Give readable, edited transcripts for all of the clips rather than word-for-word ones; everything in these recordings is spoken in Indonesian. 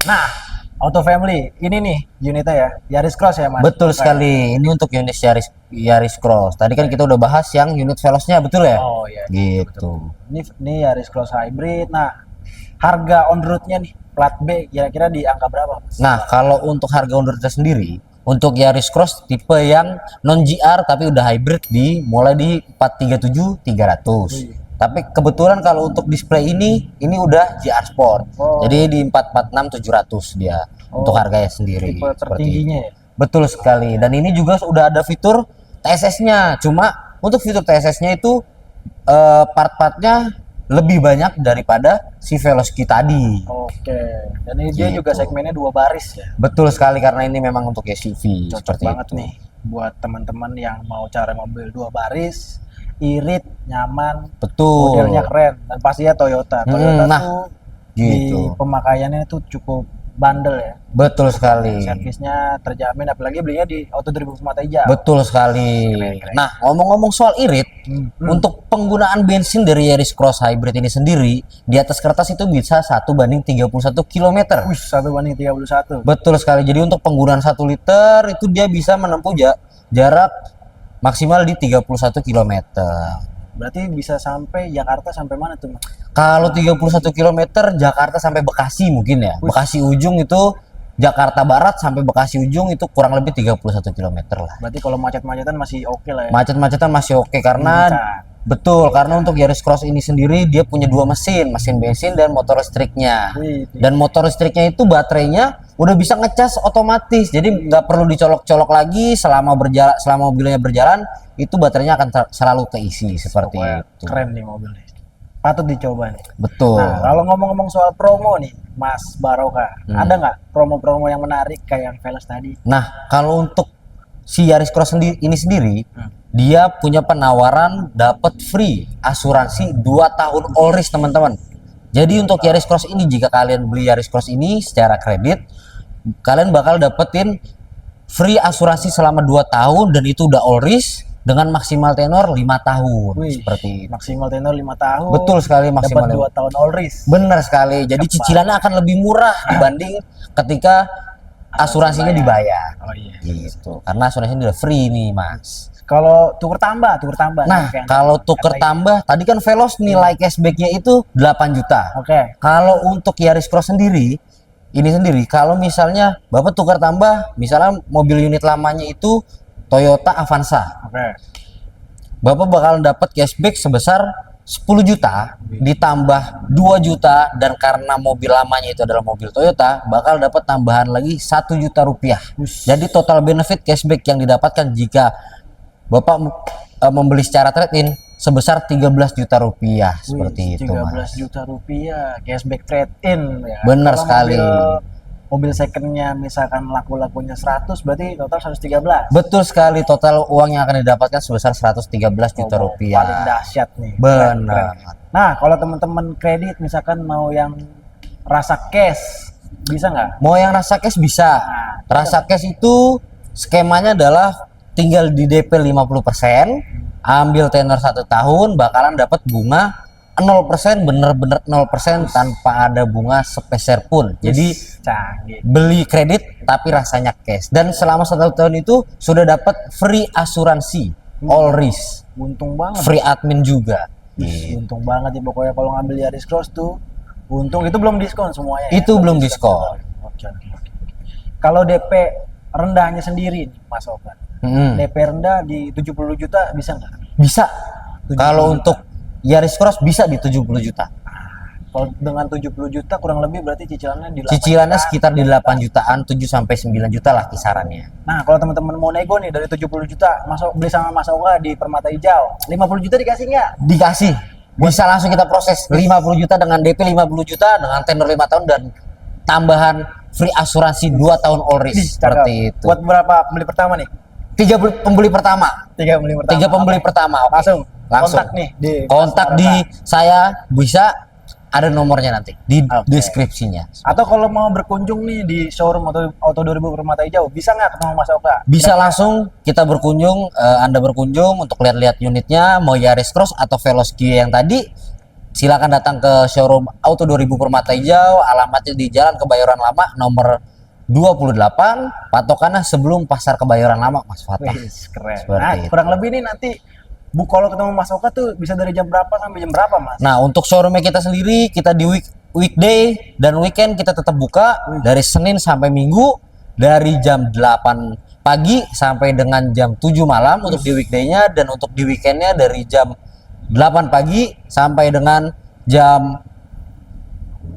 Nah, Auto Family ini nih unitnya ya, Yaris Cross ya Mas. Betul sekali. Ini untuk unit Yaris Cross. Tadi kan kita udah bahas yang unit Velosnya, betul ya? Oh iya. Gitu. Ini Yaris Cross Hybrid. Nah, harga on roadnya nih plat B kira-kira di angka berapa Mas? Nah, kalau untuk harga on roadnya sendiri, untuk Yaris Cross tipe yang non GR tapi udah hybrid mulai di 437 300. Tapi kebetulan kalau untuk display ini udah GR Sport. Jadi di 446 700 dia untuk harganya sendiri. Tipe tertingginya ya. Betul sekali. Dan ini juga sudah ada fitur TSS-nya. Cuma untuk fitur TSS-nya itu part-partnya lebih banyak daripada si Veloski tadi. Oke. Dan ini dia juga segmennya 2 baris ya. Betul sekali, karena ini memang untuk SUV. Cocok seperti banget itu nih buat teman-teman yang mau cari mobil 2 baris, irit, nyaman, betul, modelnya keren, dan pastinya Toyota. Toyota nah, tuh gitu. di pemakaiannya tuh cukup bandel ya. Betul sekali. Servisnya terjamin, apalagi belinya di Auto 2000 Permata Hijau. Betul sekali. Keren. Nah, ngomong-ngomong soal irit, untuk penggunaan bensin dari Yaris Cross Hybrid ini sendiri, di atas kertas itu bisa 1:31 km. Wih, 1:31. Betul sekali. Jadi untuk penggunaan 1 liter itu dia bisa menempuh jarak maksimal di 31 km. Berarti bisa sampai Jakarta sampai mana tuh Mas? Kalau 31 km Jakarta sampai Bekasi mungkin ya. Bekasi ujung itu Jakarta Barat sampai Bekasi ujung itu kurang lebih 31 km lah. Berarti kalau macet-macetan masih oke lah ya. Macet-macetan masih oke karena betul, karena untuk Yaris Cross ini sendiri dia punya 2 mesin bensin dan motor listriknya. Dan motor listriknya itu baterainya udah bisa ngecas otomatis. Jadi nggak perlu dicolok-colok lagi selama mobilnya berjalan, itu baterainya akan selalu keisi seperti itu. Keren nih mobilnya. Patut dicoba nih. Betul. Nah, kalau ngomong-ngomong soal promo nih, Mas Baroka, ada nggak promo-promo yang menarik kayak yang Veloz tadi? Nah, kalau untuk si Yaris Cross ini sendiri, dia punya penawaran dapat free asuransi 2 tahun all risk, teman-teman. Jadi untuk Yaris Cross ini, jika kalian beli Yaris Cross ini secara kredit, kalian bakal dapetin free asuransi selama 2 tahun dan itu udah all risk dengan maksimal tenor 5 tahun. Seperti itu. Maksimal tenor 5 tahun. Betul sekali, maksimal 2 tahun all risk. Benar sekali. Jadi cicilannya akan lebih murah dibanding ketika asuransinya dibayar. Oh iya. Gitu. Karena asuransinya udah free nih, Mas. Kalau tuker tambah. Nah, kalau tuker tambah, tadi kan Veloz nilai cashbacknya itu 8 juta. Oke. Kalau untuk Yaris Cross sendiri, kalau misalnya Bapak tukar tambah, misalnya mobil unit lamanya itu Toyota Avanza. Oke. Bapak bakal dapat cashback sebesar 10 juta ditambah 2 juta, dan karena mobil lamanya itu adalah mobil Toyota, bakal dapat tambahan lagi 1 juta rupiah. Jadi total benefit cashback yang didapatkan jika Bapak membeli secara trade-in sebesar 13 juta rupiah. Seperti itu, 13 juta rupiah cashback trade-in ya. Benar sekali. Mobil secondnya misalkan laku-lakunya 100, berarti total 113. Betul sekali, total uang yang akan didapatkan sebesar 113 juta rupiah. Paling dahsyat nih. Benar. Nah, kalau teman-teman kredit misalkan mau yang rasa cash, bisa nggak? Mau yang rasa cash bisa. Rasa cash itu skemanya adalah tinggal di DP 50%, ambil tenor 1 tahun, bakalan dapat bunga 0%, bener-bener 0% tanpa ada bunga sepeser pun. Jadi canggih. Beli kredit tapi rasanya cash, dan selama 1 tahun itu sudah dapat free asuransi all risk. Untung banget. Free admin juga. Untung banget ya pokoknya kalau ngambil Yaris Cross tuh. Untung itu belum diskon semuanya. Itu belum diskon. Oke. Kalau DP rendahnya sendiri nih, Mas Okan. DP rendah di 70 juta bisa nggak? Bisa. Kalau untuk Yaris Cross bisa di 70 juta. Kalau dengan 70 juta kurang lebih berarti cicilannya di 8 cicilannya sekitar di 8 jutaan, 7 sampai 9 juta lah kisarannya. Nah, kalau teman-teman mau nego nih dari 70 juta, masuk beli sama Mas Oka di Permata Hijau, 50 juta dikasih nggak? Dikasih. Bisa langsung kita proses 50 juta dengan DP 50 juta dengan tenor 5 tahun dan tambahan free asuransi 2 tahun all risk. Seperti itu. Buat berapa pembeli pertama nih? 3 pembeli pertama. 3 pembeli pertama. 3 pembeli pertama. Langsung. Kontak nih kontak di saya, bisa ada nomornya nanti di deskripsinya. Atau kalau mau berkunjung nih di showroom Auto 2000 Permata Hijau, bisa nggak ketemu Mas Oka? Bisa langsung kita berkunjung, Anda berkunjung untuk lihat-lihat unitnya, mau Yaris Cross atau Veloz Kia yang tadi. silakan datang ke showroom Auto 2000 Permata Hijau. Alamatnya di Jalan Kebayoran Lama nomor 28, patokannya sebelum Pasar Kebayoran Lama, Mas Fatah. Wih, keren. Seperti Nah, itu. kurang lebih nih nanti kalau ketemu Mas Oka tuh bisa dari jam berapa sampai jam berapa, Mas? Nah, untuk showroomnya kita sendiri, kita di weekday dan weekend kita tetap buka dari Senin sampai Minggu dari jam 8 pagi sampai dengan jam 7 malam untuk di weekday-nya, dan untuk di weekend-nya dari jam 8 pagi sampai dengan jam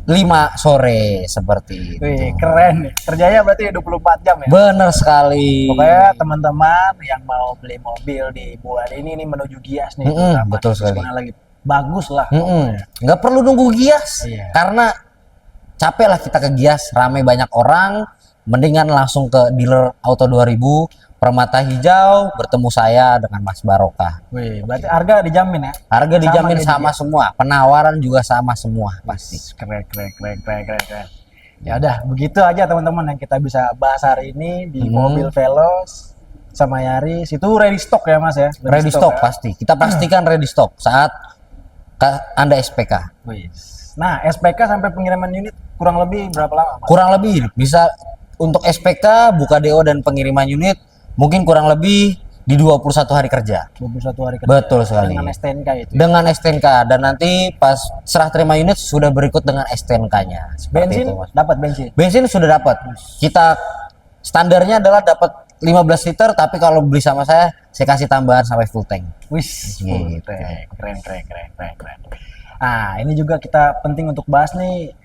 5 sore seperti itu. Wih, keren nih. Kerjanya berarti 24 jam ya? Bener sekali. Pokoknya teman-teman yang mau beli mobil di Buan ini nih menuju Gias nih, terutama betul sekali. diskonnya lagi bagus lah. pokoknya. Nggak perlu nunggu Gias, Iya. karena capek lah kita ke Gias, ramai banyak orang, mendingan langsung ke dealer Auto 2000 Permata Hijau, bertemu saya dengan Mas Barokah. Wih, berarti harga dijamin ya? Harga dijamin kayak sama di Gias. semua, penawaran juga sama semua pasti. Keren. Ya udah, begitu aja teman-teman yang kita bisa bahas hari ini di mobil Veloz sama Yaris. Itu ready stock ya, Mas ya? Ready stock ya? pasti. Kita pastikan ready stock saat Anda SPK. Wih. Nah, SPK sampai pengiriman unit kurang lebih berapa lama, Mas? Kurang lebih bisa untuk SPK, buka DO dan pengiriman unit mungkin kurang lebih di 21 hari kerja. 21 hari kerja. Betul sekali. Dengan STNK itu. Dengan STNK, dan nanti pas serah terima unit sudah berikut dengan STNK-nya. Seperti Bensin itu, Mas. dapat bensin. Bensin sudah dapat. Kita standarnya adalah dapat 15 liter, tapi kalau beli sama saya kasih tambahan sampai full tank. Wis, Gitu. keren. Nah, ini juga kita penting untuk bahas nih.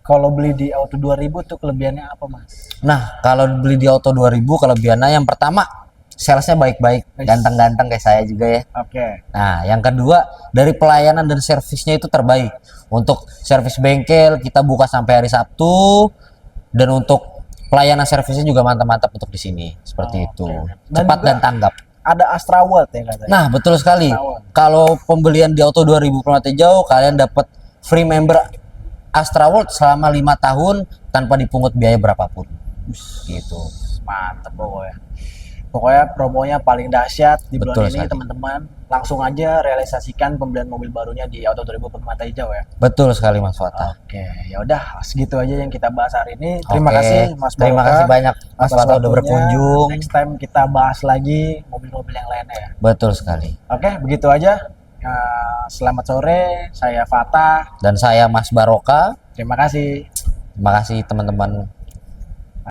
Kalau beli di Auto 2000 tuh kelebihannya apa, Mas? Nah, kalau beli di Auto 2000 kelebihannya yang pertama, salesnya baik-baik, ganteng-ganteng kayak saya juga ya. Oke. Nah, yang kedua, dari pelayanan dan servisnya itu terbaik. Untuk servis bengkel kita buka sampai hari Sabtu, dan untuk pelayanan servisnya juga mantap-mantap untuk di sini. Seperti itu. Dan Cepat juga dan tanggap. Ada Astra World ya katanya. Nah, betul sekali. Kalau pembelian di Auto 2000 Permata Hijau, kalian dapat free member Astra World selama 5 tahun tanpa dipungut biaya berapapun. Gitu. Mantep pokoknya. Pokoknya promonya paling dahsyat di bulan Betul ini, sekali. teman-teman. Langsung aja realisasikan pembelian mobil barunya di Auto 2000 Permata Hijau ya. Betul sekali, Mas Wata. Oke, ya udah segitu aja yang kita bahas hari ini. Terima Oke. kasih Mas Terima Barokah kasih banyak Mas atas Wata udah waktunya. berkunjung. Next time kita bahas lagi mobil-mobil yang lainnya ya. Betul sekali. Oke, begitu aja. Selamat sore, saya Fatah. Dan saya Mas Barokah. Terima kasih. Terima kasih teman-teman.